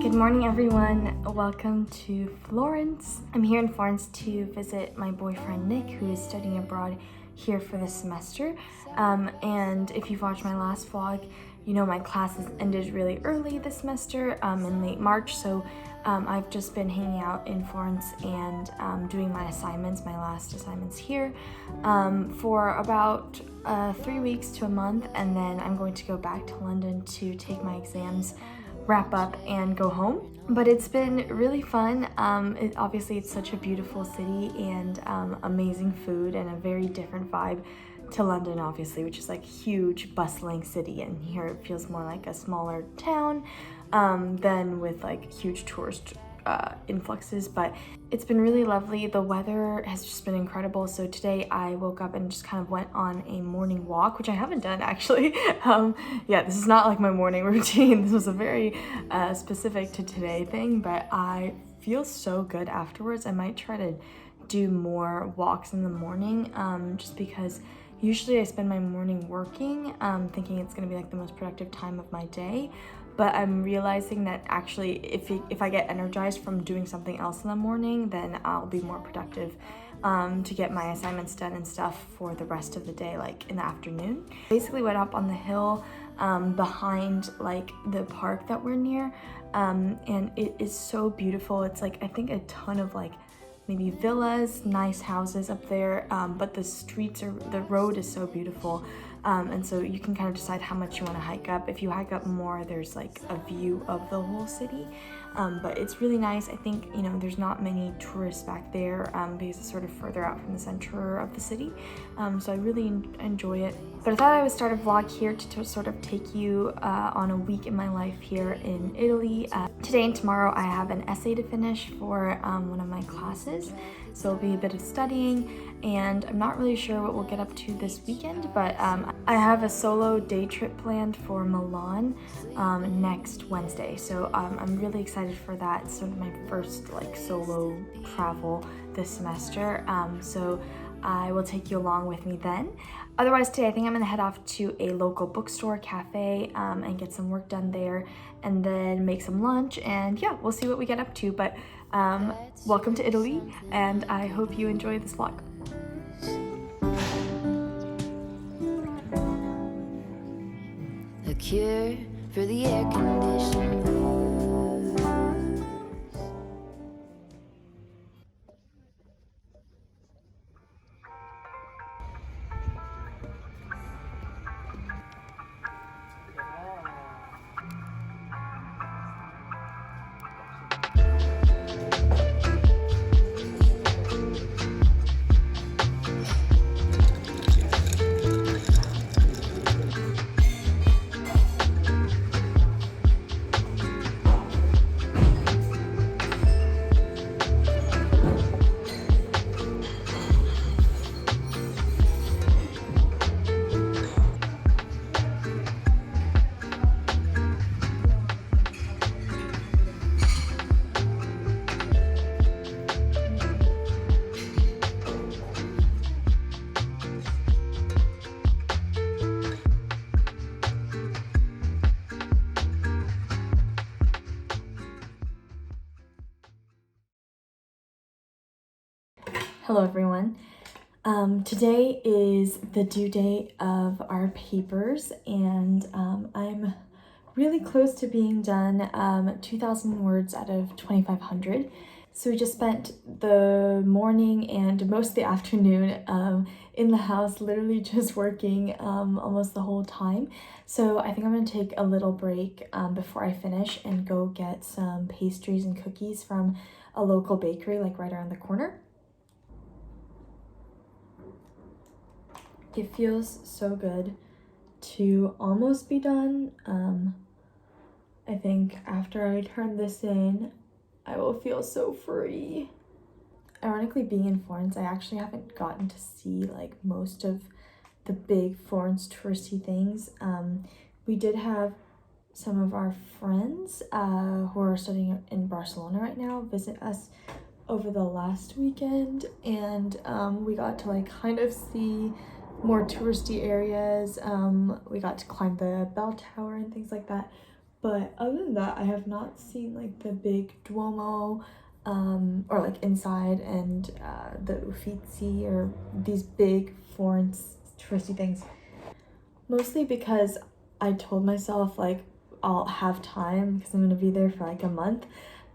Good morning, everyone. Welcome to Florence. I'm here in Florence to visit my boyfriend Nick, who is studying abroad here for the semester. And if you've watched my last vlog, you know my classes ended really early this semester in late March. So I've just been hanging out in Florence and doing my assignments, my last assignments here for about 3 weeks to a month. And then I'm going to go back to London to take my exams, wrap up, and go home. But it's been really fun. Obviously it's such a beautiful city and amazing food and a very different vibe to London, obviously, which is like a huge bustling city, and here it feels more like a smaller town than with like huge tourist influxes. But it's been really lovely. The weather has just been incredible. So today I woke up and just kind of went on a morning walk, which I haven't done actually. Yeah, this is not like my morning routine. This was a very specific to today thing, but I feel so good afterwards. I might try to do more walks in the morning just because usually I spend my morning working, thinking it's gonna be like the most productive time of my day. But I'm realizing that actually if I get energized from doing something else in the morning, then I'll be more productive to get my assignments done and stuff for the rest of the day, like in the afternoon. Basically went up on the hill behind like the park that we're near, and it is so beautiful. It's like, I think a ton of like maybe villas, nice houses up there, but the road is so beautiful. And so you can kind of decide how much you want to hike up. If you hike up more, there's like a view of the whole city. But it's really nice. I think, you know, there's not many tourists back there because it's sort of further out from the center of the city. So I really enjoy it. But I thought I would start a vlog here to sort of take you on a week in my life here in Italy. Today and tomorrow I have an essay to finish for one of my classes. So it'll be a bit of studying, and I'm not really sure what we'll get up to this weekend, but I have a solo day trip planned for Milan next Wednesday. So I'm really excited for that. It's sort of my first like solo travel this semester. So I will take you along with me then. Otherwise today I think I'm gonna head off to a local bookstore cafe and get some work done there, and then make some lunch, and yeah, we'll see what we get up to. But welcome to Italy, and I hope you enjoy this vlog. A cure for the air conditioning. Hello everyone. Today is the due date of our papers, and I'm really close to being done. 2,000 words out of 2,500. So we just spent the morning and most of the afternoon in the house, literally just working almost the whole time. So I think I'm gonna take a little break before I finish and go get some pastries and cookies from a local bakery like right around the corner. It feels so good to almost be done. I think after I turn this in, I will feel so free. Ironically, being in Florence, I actually haven't gotten to see like most of the big Florence touristy things. We did have some of our friends who are studying in Barcelona right now visit us over the last weekend, and we got to like kind of see more touristy areas. We got to climb the bell tower and things like that, But other than that, I have not seen like the big Duomo or like inside and the Uffizi or these big Florence touristy things. Mostly because I told myself like I'll have time because I'm gonna be there for like a month.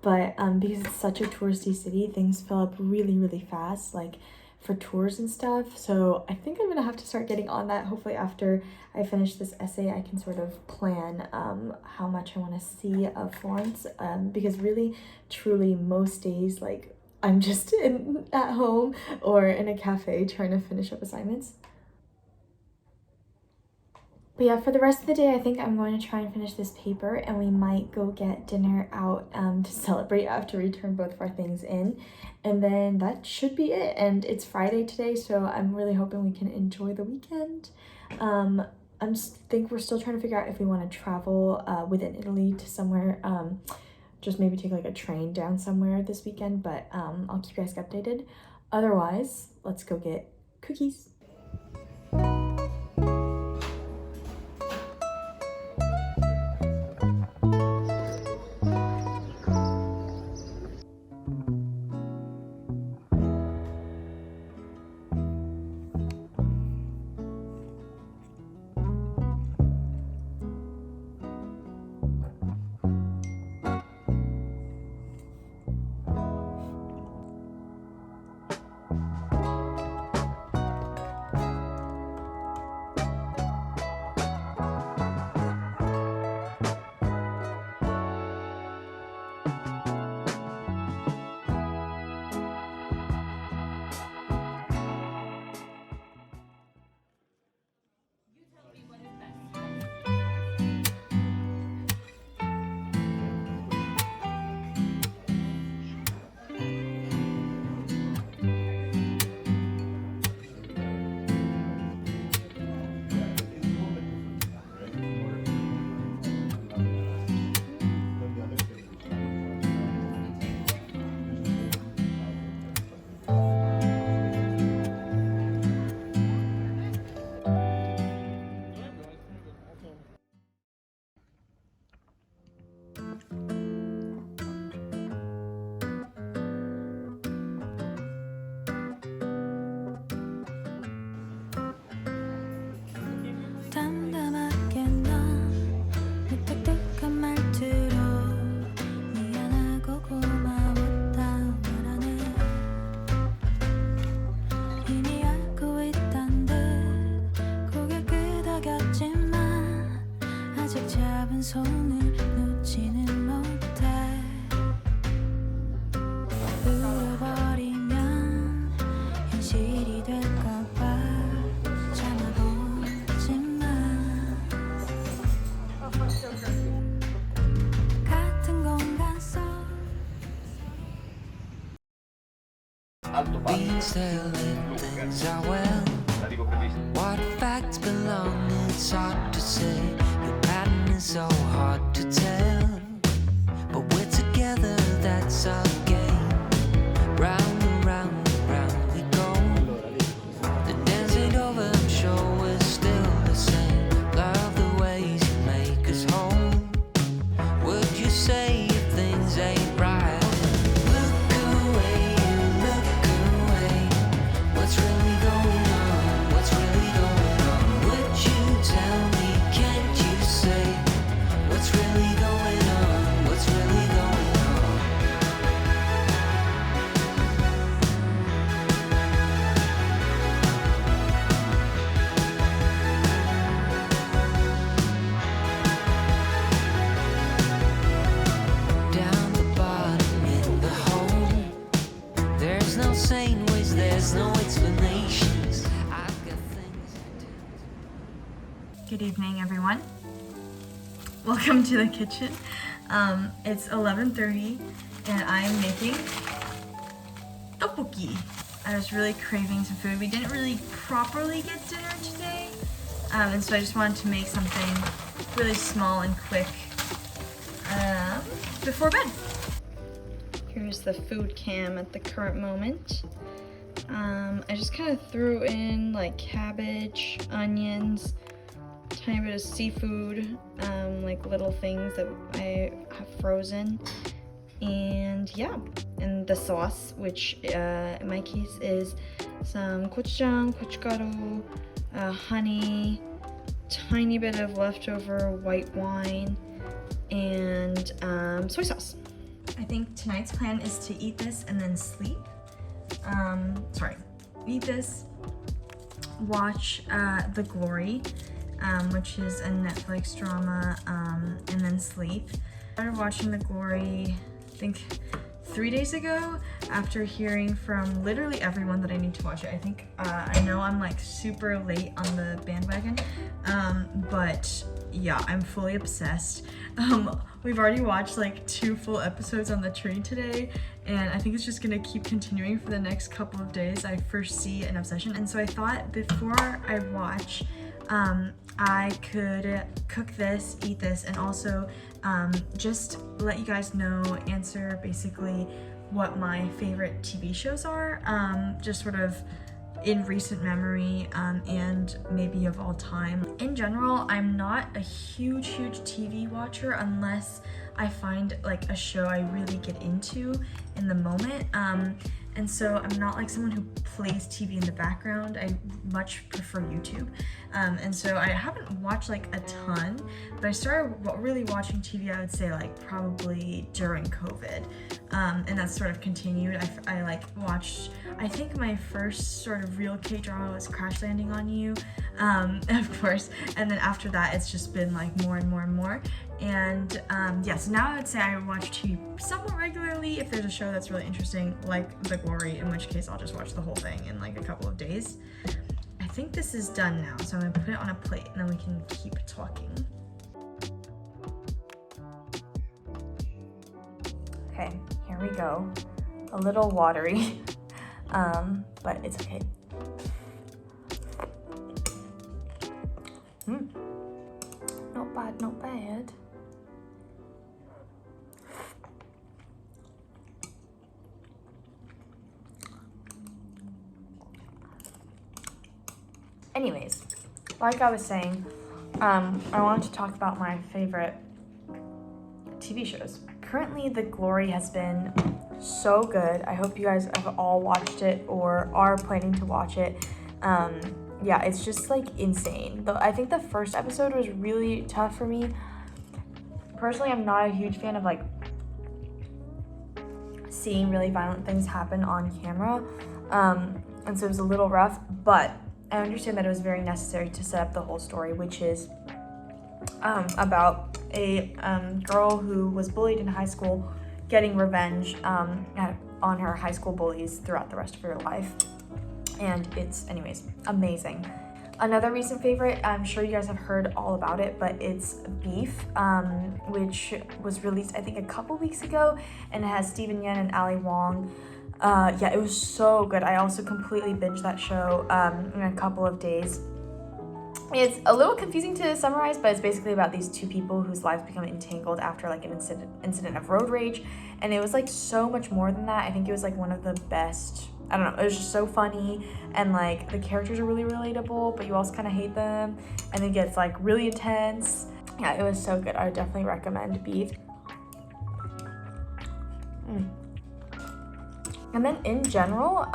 But because it's such a touristy city, things fill up really, really fast, like for tours and stuff. So I think I'm gonna have to start getting on that. Hopefully after I finish this essay, I can sort of plan how much I want to see of Florence. Because really, truly, most days, like I'm just at home or in a cafe trying to finish up assignments. But yeah, for the rest of the day, I think I'm going to try and finish this paper and we might go get dinner out to celebrate after we turn both of our things in. And then that should be it. And it's Friday today, so I'm really hoping we can enjoy the weekend. I just think we're still trying to figure out if we want to travel within Italy to somewhere, just maybe take like a train down somewhere this weekend, but I'll keep you guys updated. Otherwise, let's go get cookies. 담담하게 넌 무뚝뚝한 말투로 미안하고 고마웠다 말하네. 이미 알고 있단 듯 고개 끄덕였지만 아직 잡은 손을 놓지는 못해. 울어버리면 현실이 될까봐 Beans telling things are well. What facts belong, it's hard to say. Your pattern is so hard to tell. But we're together, that's our game. Round and round and round we go. The dance ain't over, I'm sure we're still the same. Love the ways you make us whole. Would you say if things ain't right? What's really going on? What's really going on? Would you tell me? Can't you say what's really going on? What's really going on? Down the bottom in the hole, there's no sane ways, there's no explanations. I've got things to do. Good evening, everyone. Welcome to the kitchen. It's 11:30 and I'm making tteokbokki. I was really craving some food. We didn't really properly get dinner today, and so I just wanted to make something really small and quick before bed. Here's the food cam at the current moment. I just kind of threw in like cabbage, onions, tiny bit of seafood, like little things that I have frozen. And yeah, and the sauce, which in my case is some gochujang, gochugaru, honey, tiny bit of leftover white wine, and soy sauce. I think tonight's plan is to eat this and then sleep. Eat this, watch The Glory, which is a Netflix drama, and then sleep. I started watching The Glory, I think 3 days ago, after hearing from literally everyone that I need to watch it. I think, I know I'm like super late on the bandwagon, but yeah, I'm fully obsessed. We've already watched like 2 full episodes on the train today, and I think it's just gonna keep continuing for the next couple of days. I foresee an obsession, and so I thought before I watch, I could cook this, eat this, and also just let you guys know, answer basically what my favorite TV shows are, just sort of in recent memory, and maybe of all time. In general, I'm not a huge TV watcher unless I find like a show I really get into in the moment. And so I'm not like someone who plays TV in the background. I much prefer YouTube. And so I haven't watched like a ton, but I started really watching TV, I would say like probably during COVID. And that's sort of continued. I like watched, I think my first sort of real K-drama was Crash Landing on You, of course. And then after that, it's just been like more and more. And yeah, so now I would say I watch TV somewhat regularly if there's a show that's really interesting, like The Glory, in which case I'll just watch the whole thing in like a couple of days. I think this is done now, so I'm gonna put it on a plate and then we can keep talking. Okay, here we go. A little watery, but it's okay. Not bad, not bad. Anyways, like I was saying, I wanted to talk about my favorite TV shows. Currently, The Glory has been so good. I hope you guys have all watched it or are planning to watch it. Yeah, it's just like insane. I think the first episode was really tough for me. Personally, I'm not a huge fan of like seeing really violent things happen on camera. And so it was a little rough, but I understand that it was very necessary to set up the whole story, which is about a girl who was bullied in high school getting revenge on her high school bullies throughout the rest of her life. And it's, anyways, amazing. Another recent favorite, I'm sure you guys have heard all about it, but it's Beef, which was released I think a couple weeks ago, and it has Steven Yeun and Ali Wong. Yeah, it was so good. I also completely binged that show in a couple of days. It's a little confusing to summarize, but it's basically about these 2 people whose lives become entangled after like an incident of road rage, and it was like so much more than that. I think it was like one of the best, I don't know, it was just so funny, and like the characters are really relatable, but you also kind of hate them, and it gets like really intense. Yeah, it was so good. I would definitely recommend Beef. And then in general,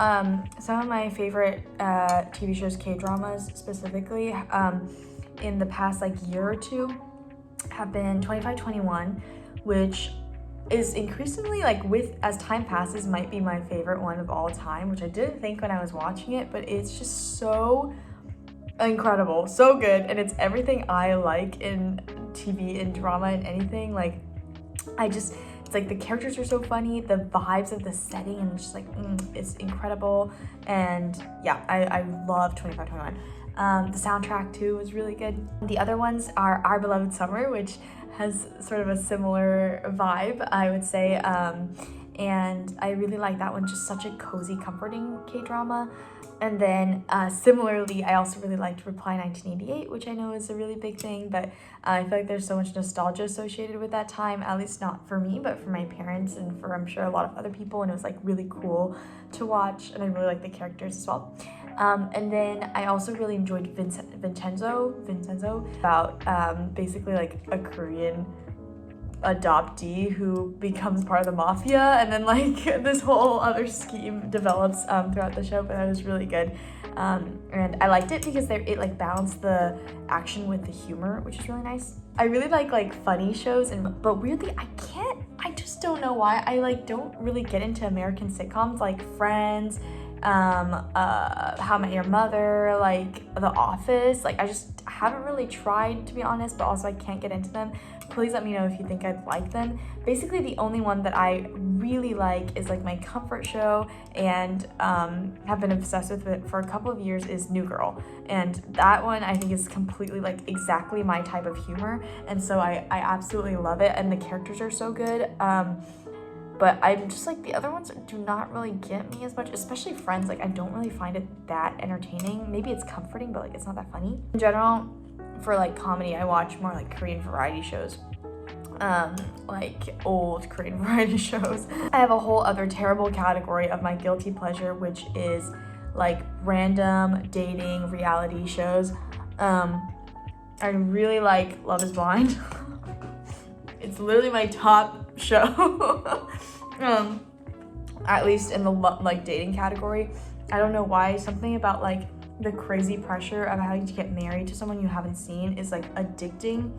some of my favorite TV shows, K-dramas specifically, in the past like year or 2 have been 2521, which is increasingly like as time passes might be my favorite one of all time, which I didn't think when I was watching it, but it's just so incredible, so good, and it's everything I like in TV and drama and anything. Like it's like the characters are so funny, the vibes of the setting, and just like it's incredible. And yeah, I love 2521. The soundtrack too was really good. The other ones are Our Beloved Summer, which has sort of a similar vibe, I would say, and I really like that one. Just such a cozy, comforting K-drama. And then similarly, I also really liked Reply 1988, which I know is a really big thing, but I feel like there's so much nostalgia associated with that time, at least not for me, but for my parents and for, I'm sure, a lot of other people, and it was like really cool to watch, and I really like the characters as well. And then I also really enjoyed Vincenzo, about basically like a Korean adoptee who becomes part of the mafia, and then like this whole other scheme develops throughout the show. But that was really good, and I liked it because it like balanced the action with the humor, which is really nice. I really like funny shows, but weirdly I just don't know why I like don't really get into American sitcoms like Friends, How I Met Your Mother, like The Office. Like I just haven't really tried, to be honest, but also I can't get into them. Please let me know if you think I'd like them. Basically, the only one that I really like is like my comfort show, and have been obsessed with it for a couple of years, is New Girl. And that one I think is completely like exactly my type of humor, and so I absolutely love it, and the characters are so good. But I'm just like, the other ones do not really get me as much, especially Friends. Like I don't really find it that entertaining. Maybe it's comforting, but like it's not that funny. In general, for like comedy, I watch more like Korean variety shows, like old Korean variety shows. I have a whole other terrible category of my guilty pleasure, which is like random dating reality shows. I really like Love is Blind. It's literally my top show. At least in the like dating category. I don't know why, something about like the crazy pressure of having to get married to someone you haven't seen is like addicting.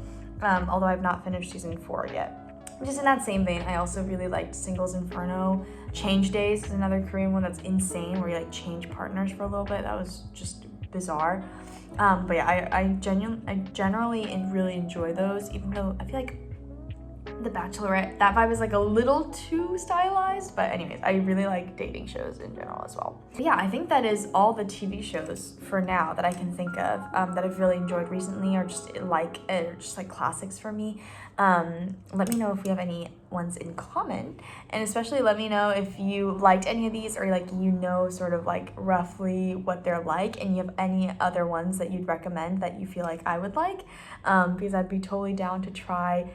Although I've not finished season 4 yet. Just in that same vein, I also really liked Singles Inferno. Change Days is another Korean one that's insane, where you like change partners for a little bit. That was just bizarre. But yeah, I generally really enjoy those, even though I feel like The Bachelorette, that vibe is like a little too stylized. But anyways, I really like dating shows in general as well. But yeah, I think that is all the TV shows for now that I can think of that I've really enjoyed recently, or just like classics for me. Let me know if we have any ones in common, and especially let me know if you liked any of these, or like sort of like roughly what they're like, and you have any other ones that you'd recommend that you feel like I would like, because I'd be totally down to try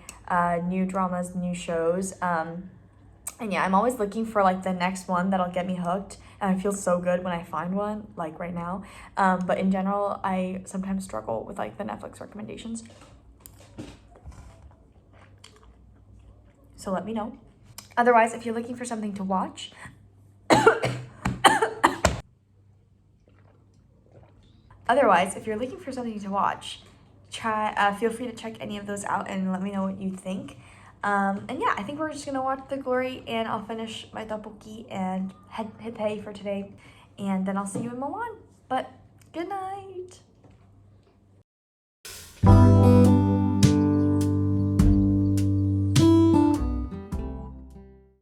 new dramas, new shows. And yeah, I'm always looking for like the next one that'll get me hooked, and I feel so good when I find one, like right now. But in general, I sometimes struggle with like the Netflix recommendations. So let me know. Otherwise, if you're looking for something to watch, feel free to check any of those out and let me know what you think. And yeah, I think we're just gonna watch The Glory, and I'll finish my tteokbokki and hit pay for today, and then I'll see you in Milan. But good night.